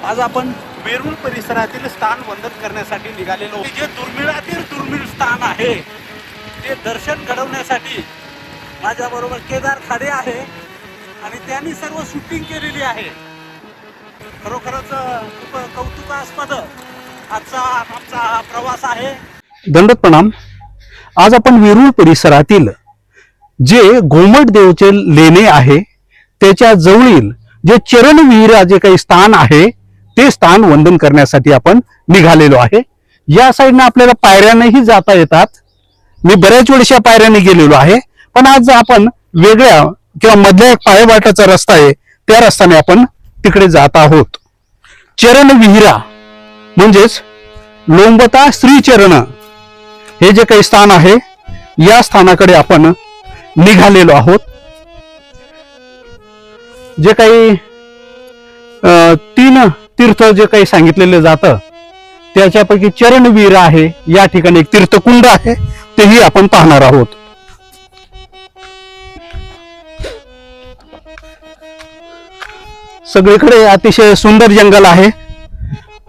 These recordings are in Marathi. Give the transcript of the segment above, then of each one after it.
आज आपण वेरूळ परिसरातील स्थान वंदन करण्यासाठी निघालेलो. जे दुर्मिळातील दुर्मिळ स्थान आहे ते दर्शन घडवण्यासाठी माझ्याबरोबर केदार खाडे आहे आणि त्यांनी सर्व शूटिंग केलेली आहे. खरोखरच खूप कौतुकास्पद आजचा आमचा प्रवास आहे. दंडवत प्रणाम. आज आपण वेरूळ परिसरातील जे घोमट देवचे लेणे आहे त्याच्या जवळील जे चरणविहीर जे काही स्थान आहे ते स्थान वंदन करण्यासाठी आपण निघालेलो आहे. या साईडने आपल्याला पायऱ्यानेही जाता येतात. मी बऱ्याच वेळेस पायऱ्याने गेलेलो आहे, पण आज आपण वेगळ्या किंवा मधल्या एक पायवाटाचा रस्ता आहे त्या रस्त्याने आपण तिकडे जात आहोत. चरणविहिरा म्हणजेच लोंबता श्रीचरण हे जे काही स्थान आहे या स्थानाकडे आपण निघालेलो आहोत. जे काही 3 तीर्थ जे काही सांगितलेले जातं त्याच्यापैकी चरणवीर आहे. या ठिकाणी एक तीर्थकुंड आहे, तेही आपण पाहणार आहोत. सगळीकडे अतिशय सुंदर जंगल आहे.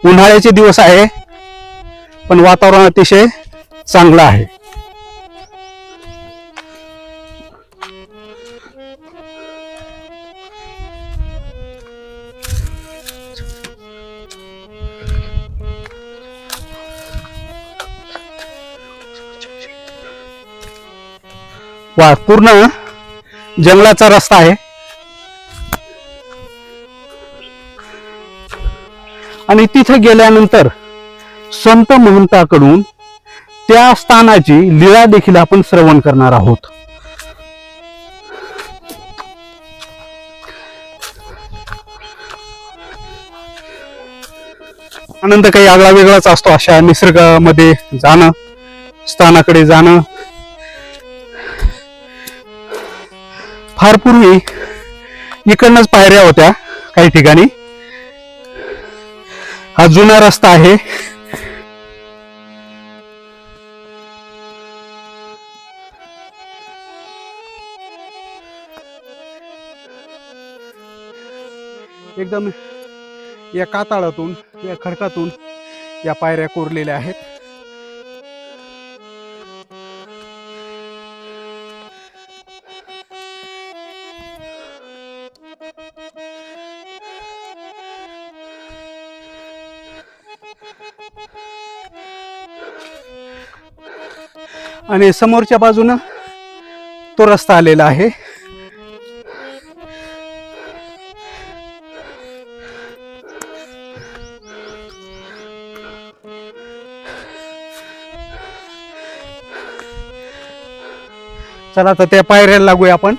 उन्हाळ्याचे दिवस आहे पण वातावरण अतिशय चांगलं आहे. वा, पूर्ण जंगलाचा रस्ता आहे आणि तिथे गेल्यानंतर संत महंताकडून त्या स्थानाची लीळा देखील आपण श्रवण करणार आहोत. आनंद काही आगळा वेगळाच असतो अशा निसर्गामध्ये जाणं, स्थानाकडे जाणं. फार पूर्वी इकडनंच पायऱ्या होत्या काही ठिकाणी. हा जुना रस्ता आहे. एकदम या कातळातून या खडकातून या पायऱ्या कोरलेल्या आहेत. आणि समोरच्या बाजूनं तो रस्ता आलेला आहे. चला आता त्या पायऱ्याला लागूया आपण.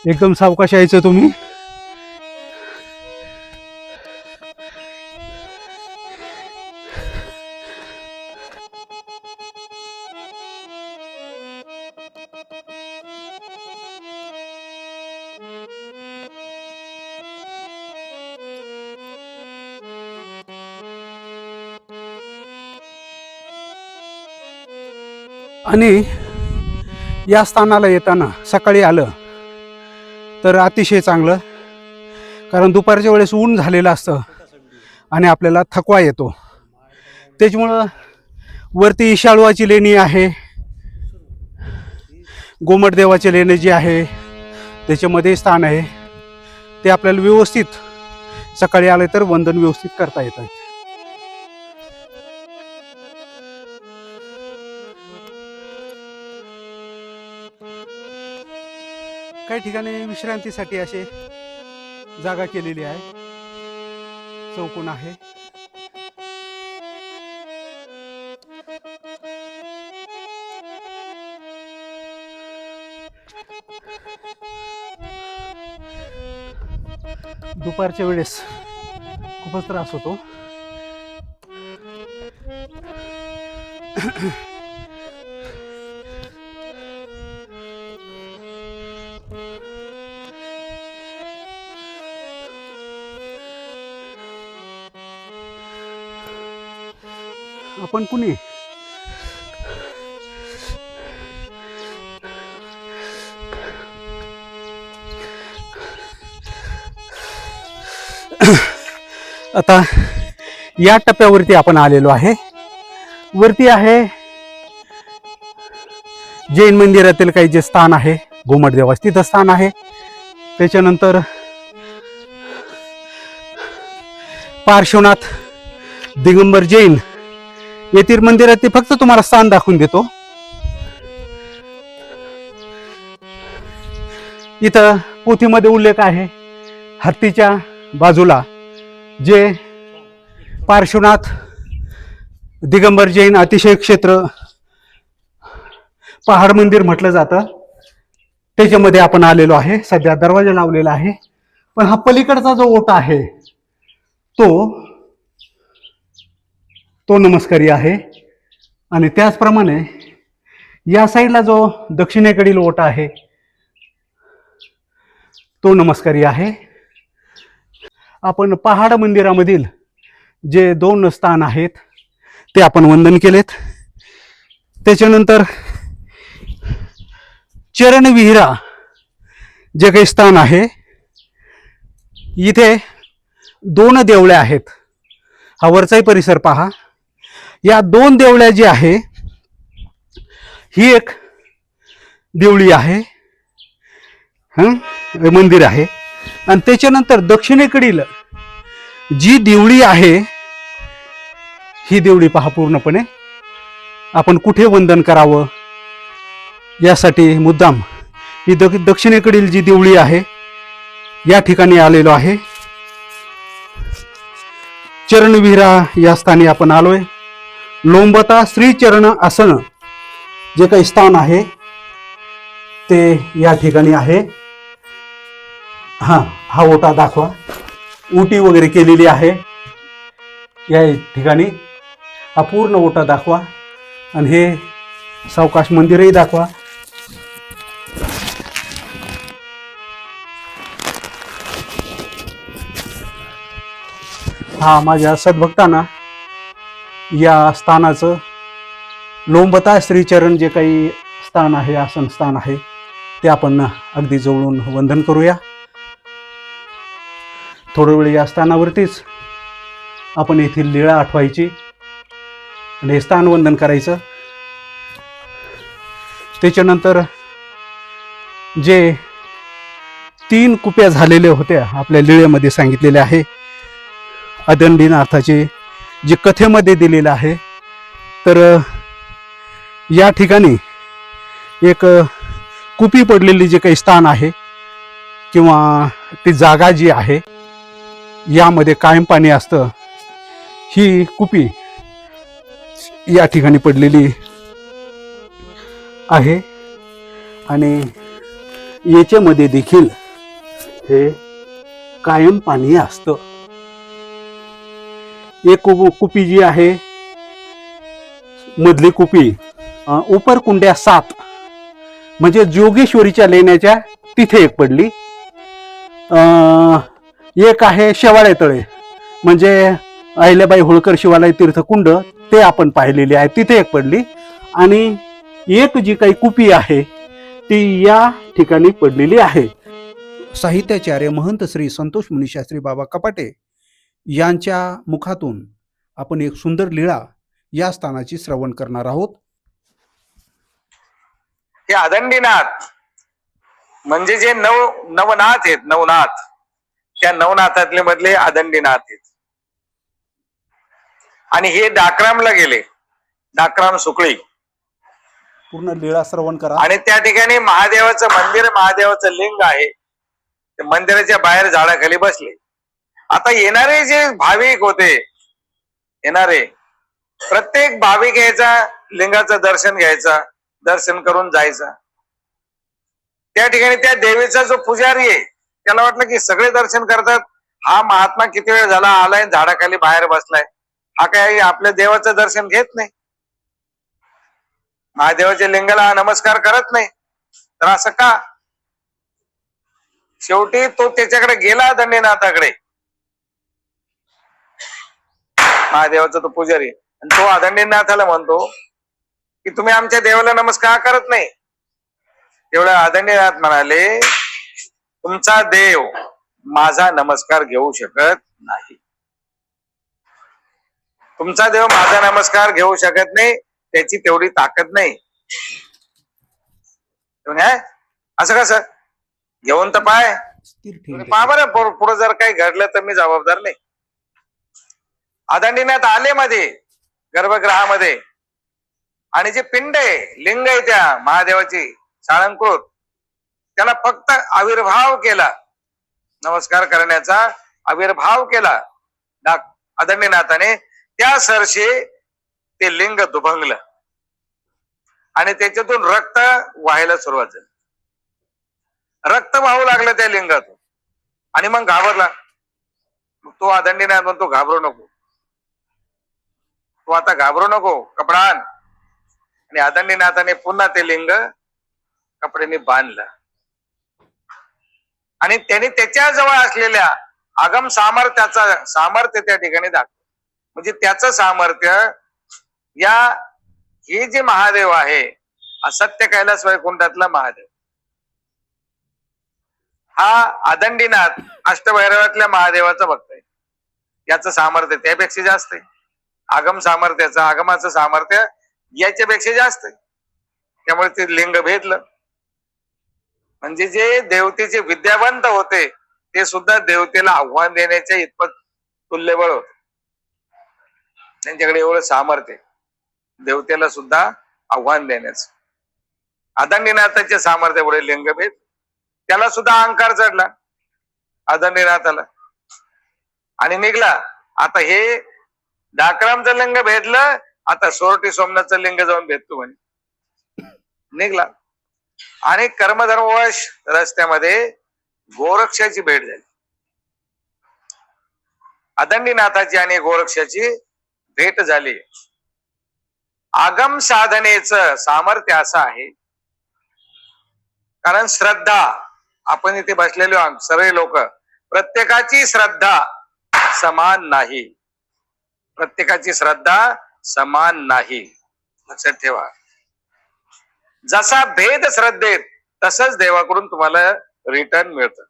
एकदम सावकाश यायचं तुम्ही. आणि या स्थानाला येताना सकाळी आलं तर अतिशय चांगलं, कारण दुपारच्या वेळेस ऊन झालेलं असतं आणि आपल्याला थकवा येतो. त्याच्यामुळं वरती शाळवाची लेणी आहे, घोमट देवाचे लेणे जे आहे त्याच्यामध्ये स्थान आहे. ते आपल्याला व्यवस्थित सकाळी आले तर वंदन व्यवस्थित करता येतं. काही ठिकाणी विश्रांतीसाठी असे जागा केलेली आहे. चौकोन आहे. दुपारच्या वेळेस खूपच त्रास होतो. आपण कुणी आता या टप्प्यावरती आपण आलेलो आहे. वरती आहे जैन मंदिरातील काही जे स्थान आहे, घुमट देवास तिथं स्थान आहे. त्याच्यानंतर पार्श्वनाथ दिगंबर जैन येथील मंदिरात ते फक्त तुम्हाला स्थान दाखवून देतो. इथं पोथीमध्ये उल्लेख आहे, हत्तीच्या बाजूला जे पार्श्वनाथ दिगंबर जैन अतिशय क्षेत्र पहाड मंदिर म्हटलं जातं, त्याच्यामध्ये आपण आलेलो आहे. सध्या दरवाजा लावलेला आहे, पण हा पलीकडचा जो ओटा आहे तो नमस्कारी आहे. आणि त्याचप्रमाणे या साईडला जो दक्षिणेकडील ओटा आहे तो नमस्कारी आहे. आपण पहाड मंदिरामधील जे 2 स्थान आहेत ते आपण वंदन केलेत. त्याच्यानंतर चरणविहिरा जे काही स्थान आहे, इथे 2 देवळ्या आहेत. हा वरचाही परिसर पहा. या 2 देवळ्या जी आहे, ही एक देवळी आहे, मंदिर आहे. आणि त्याच्यानंतर दक्षिणेकडील जी देवळी आहे, ही देवळी पहा पूर्णपणे. आपण कुठे वंदन करावं यासाठी मुद्दाम ही दक्षिणेकडील जी देवळी आहे या ठिकाणी आलेलो आहे. चरणविहिरा या स्थानी आपण आलोय. लोंबता श्री चरण आसन जे काही स्थान आहे ते या ठिकाणी आहे. हा ओटा दाखवा. उटी वगैरे केलेली आहे या ठिकाणी. हा पूर्ण ओटा दाखवा आणि हे सावकाश मंदिरही दाखवा. हा माझ्या सद्भक्तांना या स्थानाचं लोंबता श्रीचरण जे काही स्थान आहे, आसन स्थान आहे, ते आपण अगदी जवळून वंदन करूया. थोडं वेळ या स्थानावरतीच आपण येथील लीळा आठवायची आणि हे स्थान वंदन करायचं. त्याच्यानंतर जे 3 कुप्या झालेल्या होत्या आपल्या लीळेमध्ये सांगितलेले आहे, अदंडीनाथाचे जे कथेमध्ये दिलेलं आहे, तर या ठिकाणी एक कुपी पडलेली जे काही स्थान आहे किंवा ती जागा जी आहे, यामध्ये कायम पाणी असतं. ही कुपी या ठिकाणी पडलेली आहे आणि याच्यामध्ये देखील हे कायम पाणी असतं. एक कुपी जी आहे, मधली कुपी उपरकुंड्या 7 म्हणजे जोगेश्वरीच्या लेण्याच्या तिथे एक पडली. एक आहे शेवाळे तळे म्हणजे अहिल्याबाई होळकर शिवालय तीर्थकुंड, ते आपण पाहिलेले आहे, तिथे एक पडली. आणि एक जी काही कुपी आहे ती या ठिकाणी पडलेली आहे. साहित्याचार्य महंत श्री संतोष मुनिशास्त्री बाबा कपाटे यांच्या मुखातून आपण एक सुंदर लीळा या स्थानाची श्रवण करणार आहोत. हे अदंडीनाथ म्हणजे जे नवनाथ आहेत, नवनाथ, त्या नवनाथातले मधले अदंडीनाथ आहेत. आणि हे डाकरामला गेले, डाकराम सुकळी. पूर्ण लीळा श्रवण करा. आणि त्या ठिकाणी महादेवाचं मंदिर, महादेवाचं लिंग आहे. ते मंदिराच्या बाहेर झाडाखाली बसले. आता येणारे जे भाविक होते, येणारे प्रत्येक भाविक यायचा, लिंगाचं दर्शन घ्यायचा, दर्शन करून जायचा. त्या ठिकाणी त्या देवीचा जो पुजारी आहे त्याला वाटलं की सगळे दर्शन करतात, हा महात्मा किती वेळ झाला आलाय, झाडाखाली बाहेर बसलाय, हा काही आपल्या देवाचं दर्शन घेत नाही, महादेवाच्या लिंगाला नमस्कार करत नाही, तर असं का? शेवटी तो त्याच्याकडे गेला, दंडीनाथाकडे, महादेवाचा तो पुजारी. आणि तो अदंडीनाथाला म्हणतो की तुम्ही आमच्या देवाला नमस्कार करत नाही. तेवढं अदंडीनाथ म्हणाले, तुमचा देव माझा नमस्कार घेऊ शकत नाही. तुमचा देव माझा नमस्कार घेऊ शकत नाही, त्याची तेवढी ताकद नाही. असं कसं घेऊन तर पाय पहा बरं, पुढे जर काही घडलं तर मी जबाबदार नाही. आदंडीनाथ आले मध्ये गर्भगृहामध्ये, आणि जे पिंड आहे, लिंग आहे त्या महादेवाची साळंकृत, त्याला फक्त आविर्भाव केला, नमस्कार करण्याचा आविर्भाव केला आदंडीनाथाने. त्या सरशी ते लिंग दुभंगलं आणि त्याच्यातून रक्त व्हायला सुरुवात झाली. रक्त वाहू लागलं त्या लिंगातून आणि मग घाबरला. तो आदंडीनाथ म्हणतो घाबरू नको, तू आता घाबरू नको, कपडा आण. आणि आदंडीनाथाने पुन्हा ते लिंग कपड्याने बांधलं आणि त्याने त्याच्या जवळ असलेल्या आगम सामर्थ्य त्या ठिकाणी दाखवलं. म्हणजे त्याचं सामर्थ्य हे जे महादेव आहे, असत्य कैलास वैकुंठातला महादेव, हा आदंडीनाथ अष्टभैरवातल्या महादेवाचा भक्त आहे. याचं सामर्थ्य त्यापेक्षा जास्त आहे. आगमाचं सामर्थ्य याच्यापेक्षा जास्त आहे. त्यामुळे ते लिंग भेदलं. म्हणजे जे देवतेचे विद्यावंत होते ते सुद्धा देवतेला आव्हान देण्याच्या इतपत तुल्यबळ होते. त्यांच्याकडे एवढं सामर्थ्य, देवतेला सुद्धा आव्हान देण्याचं. आदंडीनाथाचे सामर्थ्य एवढे लिंगभेद, त्याला सुद्धा अहंकार चढला आदंडीनाथाला आणि निघला. आता हे डाकरामचं लिंग भेदलं, आता सोरटी सोमनाथचं लिंग जाऊन भेदतो म्हणे. निघला आणि कर्मधर्मवश रस्त्यामध्ये गोरक्षाची भेट झाली. आदंडीनाथाची आणि गोरक्षाची भेट झाली. आगम साधनेचं सामर्थ्य असं आहे, कारण श्रद्धा, आपण इथे बसलेले सर्व लोक, प्रत्येकाची श्रद्धा समान नाही. प्रत्येकाची श्रद्धा समान नाही, लक्षात ठेवा. जसा भेद श्रद्धेत, तसंच देवाकडून तुम्हाला रिटर्न मिळतं,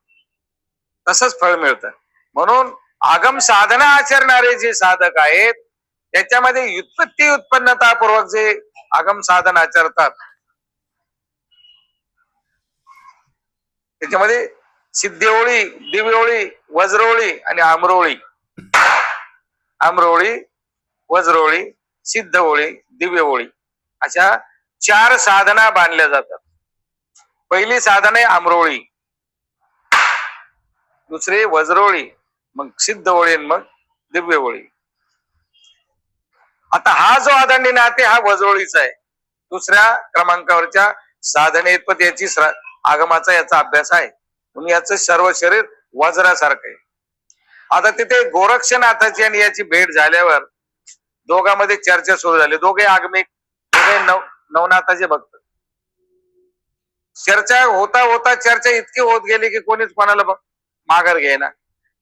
तसंच फळ मिळतं. म्हणून आगम साधना आचरणारे जे साधक आहेत, त्याच्यामध्ये उत्पन्नतापूर्वक जे आगम साधन आचरतात, त्याच्यामध्ये सिद्धेओळी, दिव्योळी, वज्रोळी आणि आम्रोळी, वज्रोळी, सिद्ध ओळी, दिव्य ओळी, अशा 4 साधना बांधल्या जातात. पहिली साधना आहे आम्रोळी, दुसरी वज्रोळी, मग सिद्ध ओळी, मग दिव्य ओळी. आता हा जो आदंडीनाथ आहे हा वज्रोळीचा आहे. दुसऱ्या क्रमांकावरच्या साधनेत याची आगमाचा याचा अभ्यास आहे, म्हणून याचं सर्व शरीर वज्रासारखं आहे. आता तिथे गोरक्षनाथाची आणि याची भेट झाल्यावर दोघांमध्ये चर्चा सुरू झाली. दोघे आगमिक, दोघे नवनाथाचे भक्त. चर्चा होता होता चर्चा इतकी होत गेली की कोणीच कोणाला माघार घेईना.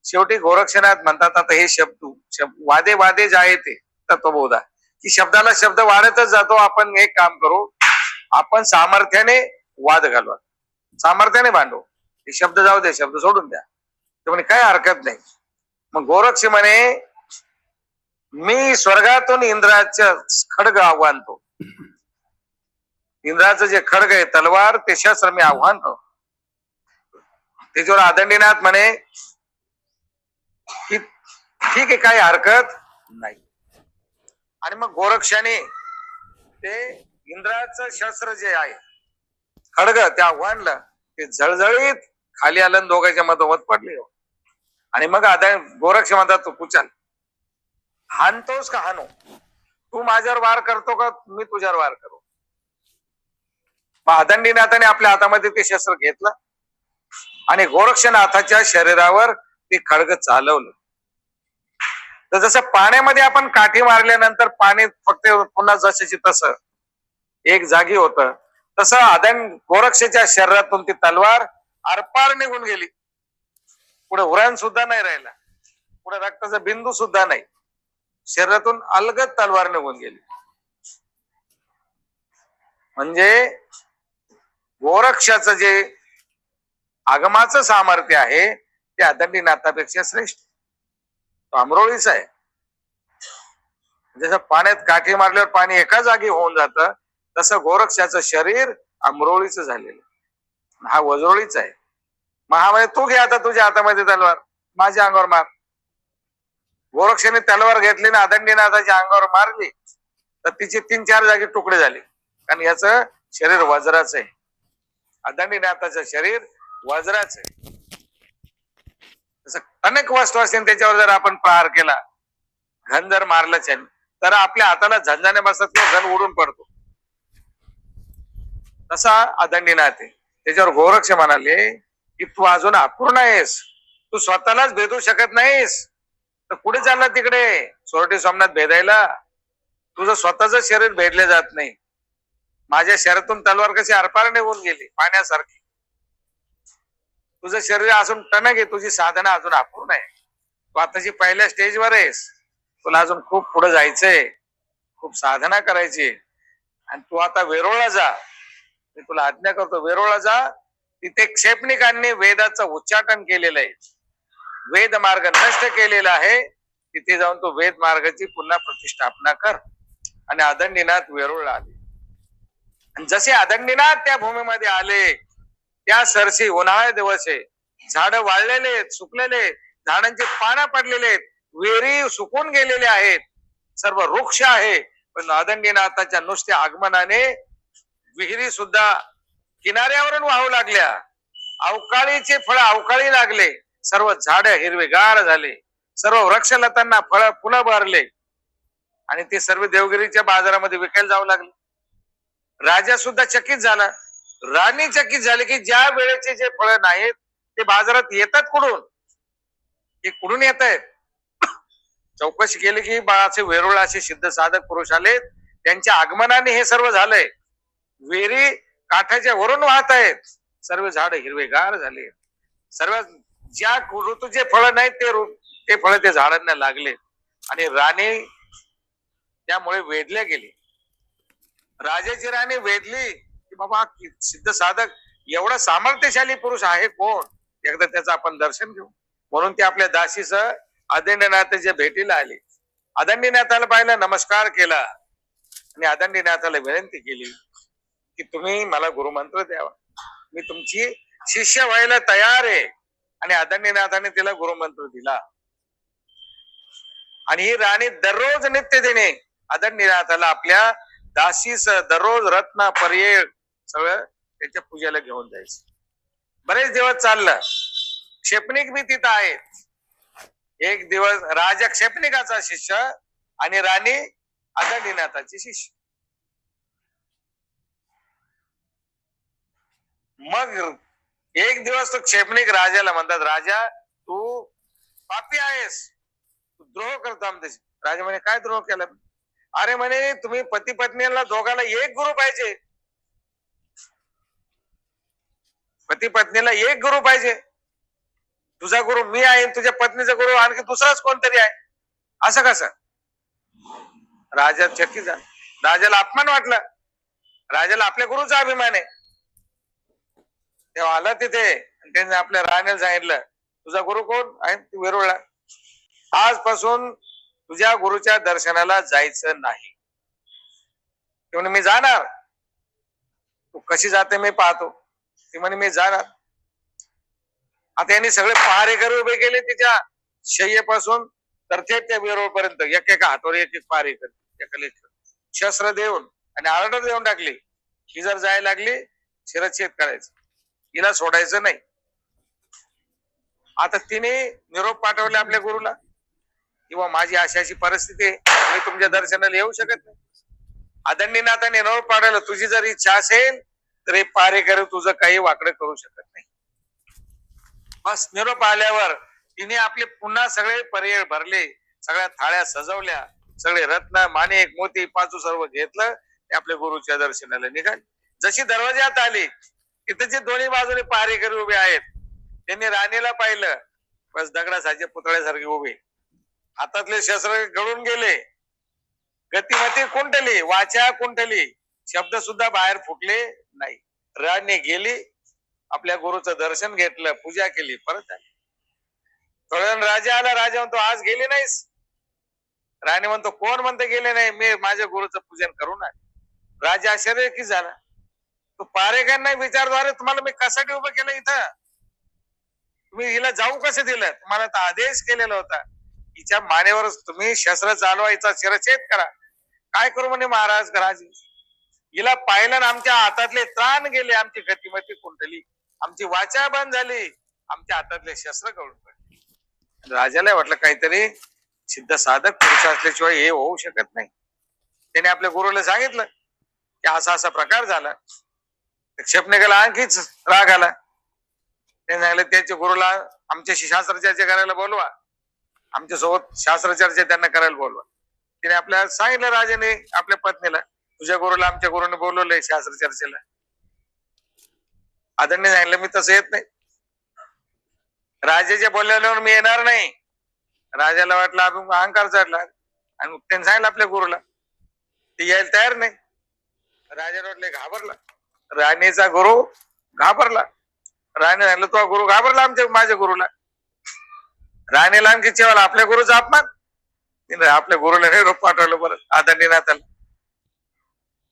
शेवटी गोरक्षनाथ म्हणतात, आता हे वादे वादे जे आहे ते तत्वबोधा, की शब्दाला शब्द वाढतच जातो. आपण एक काम करू, आपण सामर्थ्याने वाद घालवा, सामर्थ्याने भांडू. हे शब्द जाऊ दे, शब्द सोडून द्या. ते म्हणे काय हरकत नाही. मग गोरक्ष म्हणे, मी स्वर्गातून इंद्राचं खड्ग आव्हानतो. इंद्राचं जे खड्ग आहे, तलवार, ते शस्त्र मी आव्हानतो. त्याच्यावर आदंडीनाथ म्हणे की ठीक आहे, काही हरकत नाही. आणि मग गोरक्षाने ते इंद्राचं शस्त्र जे आहे, खड्ग, ते आव्हानलं. ते झळझळीत खाली आलं, दोघांच्या मधोमध पडले. आणि मग गोरक्ष म्हणतात, तू कुचल, हाणतोस का हाणू, तू माझ्यावर वार करतो का मी तुझ्यावर वार करू. मग आदंडीनाथाने आपल्या हातामध्ये ते शस्त्र घेतलं आणि गोरक्षनाथाच्या शरीरावर ते खड्ग चालवलं. तर जसं पाण्यामध्ये आपण काठी मारल्यानंतर पाणी फक्त पुन्हा जशाची तसं एक जागी होतं, तसं गोरक्षाच्या शरीरातून ती तलवार आरपार निघून गेली. पुढे उरण सुद्धा नाही राहिला, पुढे रक्ताचा बिंदू सुद्धा नाही. शरीरातून अलगद तलवार निघून गेली. म्हणजे गोरक्षाचं जे आगमाचं सामर्थ्य आहे ते आदंडीनाथापेक्षा श्रेष्ठ. तो अमरोळीचा आहे. जसं पाण्यात काठी मारल्यावर पाणी एका जागी होऊन जातं, तसं गोरक्षाचं शरीर अमरोळीचं झालेलं, हा वजरोळीचा आहे. महामध्ये तू घे आता तुझ्या हातामध्ये तलवार, माझ्या अंगावर मार. गोरक्षाने तलवार घेतली ना अदंडीनाथाच्या अंगावर मारली तर तिचे 3-4 जागी तुकडे झाले, कारण याचं शरीर वज्राचं आहे. अदंडीनाथाचं शरीर वज्राचं आहे. तसं अनेक वस्तू असतील त्याच्यावर जर आपण प्रहार केला, घन जर मारलंच आहे तर आपल्या हाताला झंझाने बसतात किंवा घन उडून पडतो. तसा अदंडीनाथ आहे. त्याच्यावर गोरक्ष म्हणाले की तू अजून अपूर्ण आहेस, तू स्वतःलाच भेदू शकत नाहीस तर पुढे चालला तिकडे सोरटी सोमनाथ भेदायला. तुझं स्वतःच शरीर भेदले जात नाही. माझ्या शरीरातून तलवार कशी आरपार निघून गेली पाण्यासारखी, तुझं शरीर अजून टणक आहे, तुझी साधना अजून अपूर्ण आहे. तू आताची पहिल्या स्टेजवर आहेस, तुला अजून खूप पुढे जायचंय, खूप साधना करायची. आणि तू आता वेरूळला जा, मी तुला आज्ञा करतो. वेरूळला जा, तिथे क्षेपणिकांनी वेदाचं उच्चाटन केलेलं आहे, वेद मार्ग नष्ट केलेला आहे. तिथे जाऊन तो वेद मार्गाची पुन्हा प्रतिष्ठापना कर. आणि अदंडीनाथ वेरूळला आले. आणि जसे अदंडीनाथ त्या भूमीमध्ये आले, त्या सरशी उन्हाळ्या दिवस आहे, झाडं वाळलेले आहेत, सुकलेले, झाडांचे पानं पडलेले आहेत, वेरी सुकून गेलेले आहेत, सर्व वृक्ष आहे. पण अदंडीनाथाच्या नुसत्या आगमनाने विहिरी सुद्धा किनाऱ्यावरून वाहू लागल्या. अवकाळीचे फळ अवकाळी लागले, सर्व झाड हिरवेगार झाले, सर्व वृक्षलतांना फळ फुलं भरले आणि ते सर्व देवगिरीच्या बाजारामध्ये विकायला जाऊ लागले. राजा सुद्धा चकित झाला, राणी चकित झाली की ज्या वेळेचे जे फळ नाहीत ते बाजारात येतात कुठून, हे कुठून येत आहेत. चौकशी केली की बाळाचे वेरूळ असे सिद्ध साधक पुरुष आले, त्यांच्या आगमनाने हे सर्व झालंय. वेरी काठाच्या वरून वाहत आहेत, सर्व झाड हिरवेगार झाले, सर्व ज्या ऋतूचे फळ नाहीत ते फळ ते झाडांना लागले. आणि राणी त्यामुळे वेधल्या गेली. राजाची राणी वेधली की बाबा सिद्ध साधक एवढा सामर्थ्यशाली पुरुष आहे कोण, एकदा त्याचं आपण दर्शन घेऊ. म्हणून ते आपल्या दासीसह अदंडीनाथाच्या भेटीला आले. अदंडीनाथाला पाहिलं, नमस्कार केला आणि अदंडीनाथाला विनंती केली की तुम्ही मला गुरुमंत्र द्यावा, मी तुमची शिष्य व्हायला तयार आहे. आणि अदंडीनाथाने तिला गुरुमंत्र दिला. आणि ही राणी दररोज नित्य दिने अदंडीनाथाला आपल्या दासीस दररोज रत्न पर्ये सगळं त्याच्या पूजेला घेऊन जायचं. बरेच दिवस चाललं, क्षेपणिक बी तिथं आहेत. एक दिवस राजा क्षेपणिकाचा शिष्य आणि राणी अदंडीनाथाची शिष्य. मग एक दिवस तो क्षेपणिक राजाला म्हणतात, राजा तू पापी आहेस, तू द्रोह करतो आमच्याशी. राजा म्हणे काय द्रोह केला. अरे म्हणे तुम्ही पती पत्नीला दोघाला एक गुरु पाहिजे, पती पत्नीला एक गुरु पाहिजे. तुझा गुरु मी आहे, तुझ्या पत्नीचा गुरु आणखी दुसराच कोणतरी आहे, असं कसं. राजा चकित झाला, राजाला अपमान वाटला. राजाला आपल्या गुरुचा अभिमान आहे. तेव्हा आला तिथे आणि त्याने आपल्या राणीला सांगितलं, तुझा गुरु कोण आहे. तू वेरूळला, आजपासून तुझ्या गुरुच्या दर्शनाला जायचं नाही. ती म्हणे मी जाणार. तू कशी जाते मी पाहतो. ती म्हणे मी जाणार. आता यांनी सगळे पहारेकरी उभे केले तिच्या शय्येपासून तर थेट त्या वेरूळ पर्यंत, एकेका हातावर एक पहारेकरी शस्त्र देऊन आणि ऑर्डर देऊन टाकली, ही जर जायला लागली शिरच्छेद करायचं, हिला सोडायचं नाही. आता तिने निरोप पाठवला आपल्या गुरुला किंवा माझी अशी परिस्थिती आहे, मी तुमच्या दर्शनाला येऊ शकत नाही. अदंडीनाथाने निरोप पाठवला, तुझी जर इच्छा असेल तर हे पहारेकरी तुझं काही वाकडं करू शकत नाही. बस निरोप आल्यावर तिने आपले पुन्हा सगळे पर्याय भरले, सगळ्या थाळ्या सजवल्या, सगळे रत्न माणिक मोती पाचू सर्व घेतलं, ते आपल्या गुरुच्या दर्शनाला निघाले. जशी दरवाज्यात आली तिथे जे दोन्ही बाजूने पहारेकरी उभे आहेत, त्यांनी राणीला पाहिलं, बस दगडासारखे पुतळ्यासारखे उभे, हातातले शस्त्र गळून गेले, गतिमती कुंठली, वाचा कुंठली, शब्द सुद्धा बाहेर फुटले नाही. राणी गेली, आपल्या गुरुचं दर्शन घेतलं, पूजा केली, परत आली. थोड्या वेळाने राजा आला. राजा म्हणतो आज गेले नाहीस. राणी म्हणतो कोण म्हणते गेले नाही, मी माझ्या गुरुचं पूजन करू ना. राजा आश्चर्यचकित झाला. तो पारेखांना विचारद्वारे तुम्हाला मी कशासाठी उभं केलं इथं, तुम्ही हिला जाऊ कसं दिलं, तुम्हाला तर आदेश केलेला होता हिच्या मानेवर तुम्ही शस्त्र चालवा, हिचा शिरच्छेद करा. काय करू म्हणे महाराज राज, हिला पाहिलं ना आमच्या हातातले त्राण गेले, आमची गतिमती कुंडली, आमची वाचा बंद झाली, आमच्या हातातले शस्त्र गळून पडले. राजाला वाटलं काहीतरी सिद्ध साधक पुरुष असल्याशिवाय हे होऊ शकत नाही. त्याने आपल्या गुरुला सांगितलं की असा असा प्रकार झाला. क्षेपणिकाला आणखीच राग आला. त्याने सांगितलं त्याच्या गुरुला आमच्याशी शास्त्रचर्चा करायला बोलवा, आमच्या सोबत शास्त्रचर्चा त्यांना करायला बोलवा. तिने आपल्याला सांगितलं राजाने आपल्या पत्नीला, तुझ्या गुरुला आमच्या गुरुने बोलवलंय शास्त्रचर्चेला. आदरणीय सांगितलं मी तसं येत नाही, राजाच्या बोलल्यावर मी येणार नाही. राजाला वाटलं आपण अहंकार चढला आणि त्यांनी सांगितलं आपल्या गुरुला, ते यायला तयार नाही. राजाला वाटले घाबरला, राणीचा गुरु घाबरला. राणी सांगितलं तो गुरु घाबरला माझ्या गुरुला. राणीला आणखी चेवाला आपल्या गुरुचा अपमान. तिने आपल्या गुरुला हे रोप पाठवलं बरं आदंडीनाथाला.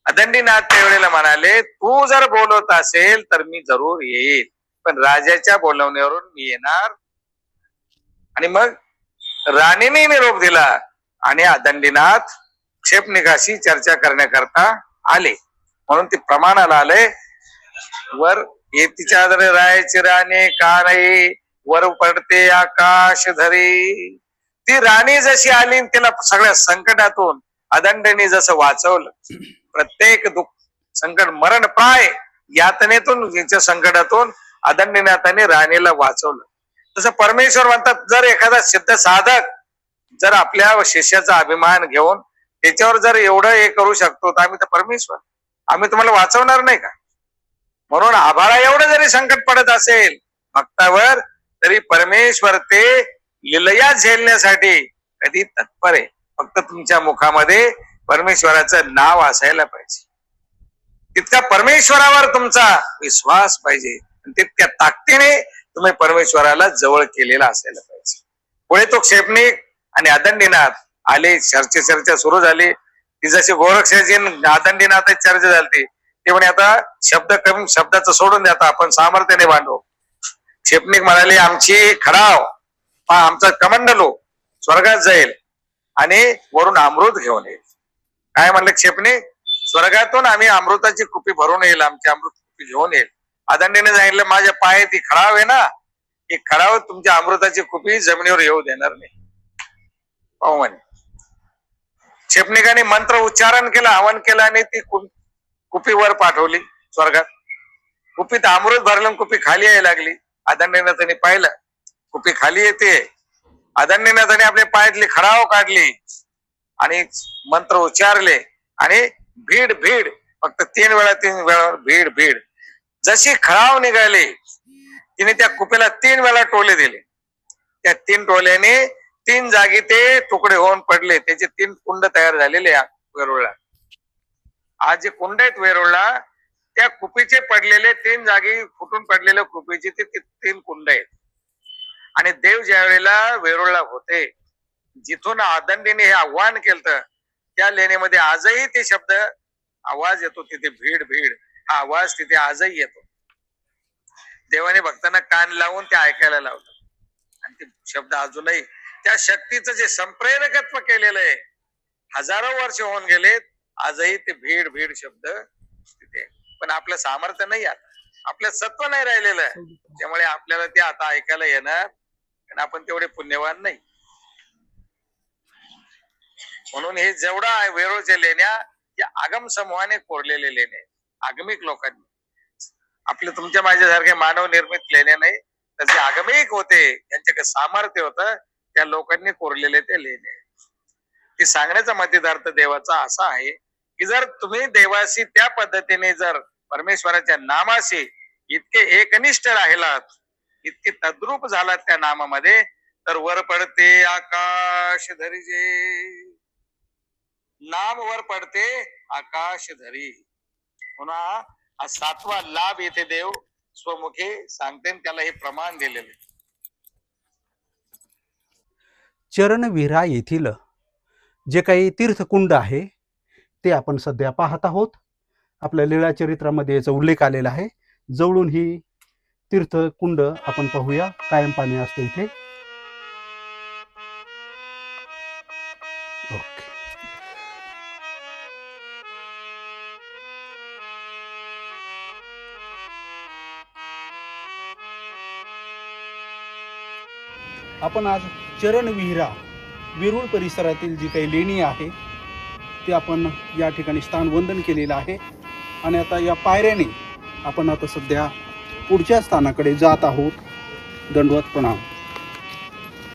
आदंडीनाथ त्यावेळेला म्हणाले तू जर बोलवत असेल तर मी जरूर येईल, पण राजाच्या बोलवण्यावरून मी येणार. आणि मग राणीने निरोप दिला आणि आदंडीनाथ क्षेपणिकाशी चर्चा करण्याकरता आले. म्हणून ते प्रमाणाला आले. वर ये तिच्या राहायची राणी का नाही, वर पडते आकाश धरी. ती राणी जशी आली तिला सगळ्या संकटातून आदंडीने जसं वाचवलं, प्रत्येक दुःख संकट मरण प्राय यातनेतून याच्या संकटातून आदंडीनाथाने राणीला वाचवलं. तसं परमेश्वर म्हणतात जर एखादा सिद्ध साधक जर आपल्या शिष्याचा अभिमान घेऊन त्याच्यावर जर एवढं हे करू शकतो तर आम्ही तर परमेश्वर, आम्ही तुम्हाला वाचवणार नाही का. म्हणून आभाळा एवढं जरी संकट पडत असेल भक्तावर तरी परमेश्वर ते लीलया झेलण्यासाठी कधी तत्पर आहे. फक्त तुमच्या मुखामध्ये परमेश्वराचं नाव असायला पाहिजे, तितका परमेश्वरावर तुमचा विश्वास पाहिजे, तितक्या ताकदीने तुम्ही परमेश्वराला जवळ केलेला असायला पाहिजे. पुढे तो क्षेपणिक आणि आदंडीनाथ आले. चर्चा सुरू झाली. ती जशी गोरक्षाची आदंडीनाथ चर्चा झाली ते म्हणे आता शब्द कमी, शब्दाचं सोडून द्या, आता आपण सामर्थ्याने बांधू. क्षेपणिक म्हणाले आमची खडाव आमचा कमंडलो स्वर्गात जाईल आणि वरून अमृत घेऊन येईल. काय म्हणलं क्षेपणिक, स्वर्गातून आम्ही अमृताची कुपी भरून येईल, आमची अमृत कुपी घेऊन येईल. आदंडीने सांगितलं माझ्या पायात ती खडाव आहे ना, ही खडाव तुमच्या अमृताची कुपी जमिनीवर येऊ देणार नाही. पाहू म्हणे. क्षेपणिकाने मंत्र उच्चारण केलं, हवन केलं आणि ती कुपी वर पाठवली स्वर्गात. कुपीत अमृत भरलं, कुपी खाली यायला लागली. आदंडीनाथाने पाहिलं कुपी खाली येते. आदंडीनाथाने आपल्या पायातली खडाव काढली आणि मंत्र उच्चारले आणि भीड भीड, फक्त 3 वेळा भीड भीड. जशी खडाव निघाली तिने त्या कुपीला 3 वेळा टोले दिले. त्या 3 टोल्याने 3 जागी ते तुकडे होऊन पडले. त्याचे 3 कुंड तयार झालेले वेरुळला. आज जे कुंड आहेत वेरुळला त्या कुपीचे पडलेले 3 जागी फुटून पडलेल्या कुपीचे ते 3 कुंड आहेत. आणि देव ज्या वेळेला वेरुळला होते जिथून आदंडीने हे आव्हान केलं त्या लेणीमध्ये आजही ते शब्द आवाज येतो, तिथे भीड भीड हा आवाज तिथे आजही येतो. देवाने भक्तांना कान लावून ते ऐकायला लावलं आणि ते शब्द अजूनही त्या शक्तीचं जे संप्रेरकत्व केलेलं आहे, हजारो वर्ष होऊन गेलेत, आजही ते भीड भीड शब्द तिथे. पण आपलं सामर्थ्य नाही, आता आपलं सत्व नाही राहिलेलं, त्यामुळे आपल्याला ते आता ऐकायला येणार, पण आपण तेवढे पुण्यवान नाही. म्हणून हे जेवढा आहे वेरूळच्या लेण्या या आगम समूहाने कोरलेले लेणे, आगमिक लोकांनी. आपले तुमच्या माझ्यासारखे मानव निर्मित लेणे नाही, तर जे आगमिक होते त्यांच्याकडे सामर्थ्य होतं त्या लोकांनी कोरलेले ते लेणे. ते सांगण्याचा मतितार्थ देवाचा असा आहे की जर तुम्ही देवाशी त्या पद्धतीने जर परमेश्वराच्या नामाशी इतके एकनिष्ठ राहिलात, इतके तद्रूप झालात त्या नामामध्ये, तर वर पडते आकाश धरीजे, नाम वर पडते आकाश धरी. पुन्हा हा 7वा लाभ येथे देव स्वमुखे सांगते, त्याला हे प्रमाण दिलेले. चरणविरा येथील जे काही तीर्थकुंड आहे ते आपण सध्या पाहत आहोत. आपल्या लीळाचरित्रामध्ये याचा उल्लेख आलेला आहे. जवळून ही तीर्थकुंड आपण पाहूया. कायम पाणी असतं इथे. ओके. आपण आज चरणविहिरा वेरूळ परिसरातील जी काही लेणी आहे ते आपण या ठिकाणी स्थानवंदन केलेलं आहे. आणि आता या पायऱ्याने आपण आता सध्या पुढच्या स्थानाकडे जात आहोत. दंडवत प्रणाम.